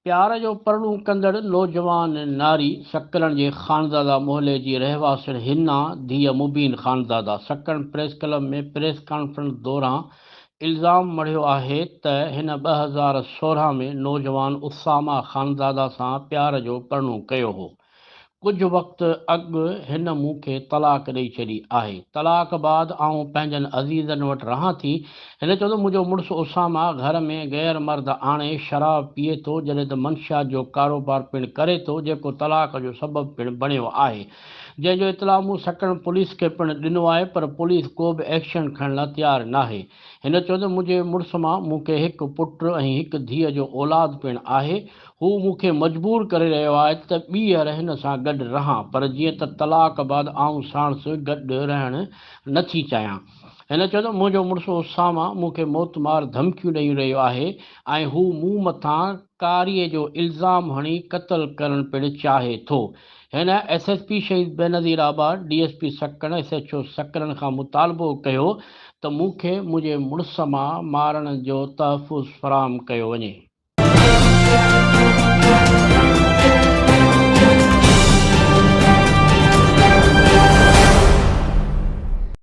प्यार जो परड़ू कंदड़ नौजवान नारी सकरन जे खानज़ादा मोहल्ले जी रहवासिन हिना धीअ मुबीन खानज़ादा सकरन प्रेस क्लब में प्रेस कॉन्फ्रेंस दौरान इल्ज़ाम मढ़ियो आहे त हिन 2016 में नौजवान उसामा खानज़ादा सां प्यार जो परड़ू कयो हो। कुछ वक़्तु अॻु हिन मूंखे तलाक ॾेई छॾी आहे। तलाक बाद आउं पंहिंजनि अज़ीज़नि वटि रहां थी। हिन चयो त मुंहिंजो मुड़ुसु उसामा घर में गैर मर्द आणे शराब पीए थो, जॾहिं त मंशियात जो कारोबार पिणु करे थो, जेको तलाक जो सबबु पिणु बणियो आहे, जंहिंजो इतलाउ मूं सकण पुलिस खे पिणु ॾिनो आहे, पर पुलिस को बि एक्शन खणण लाइ तयारु नाहे। हिन चयो त मुंहिंजे मुड़ुस मां मूंखे हिकु पुटु ऐं हिकु धीअ जो औलाद पिणु आहे। हू मूंखे मजबूर करे रहियो आहे त ॿीहर हिन सां गॾु रहां, पर जीअं त तलाक बाद आउं साणुसि गॾु रहणु नथी चाहियां। हिन चयो त मुंहिंजो मुड़ुसु उसामा मूंखे मौतमार धमकियूं ॾेई रहियो आहे ऐं हू मूं मथां कारीअ जो इल्ज़ाम हणी क़तल करणु पिणु चाहे थो। हिन SSP शहीद बेनज़ीर आबाद, DSP सकण, SHO सकरन खां मुतालबो कयो त मूंखे मुंहिंजे मुड़ुस मां मारण जो तहफ़ुज़ फ़राहम कयो वञे।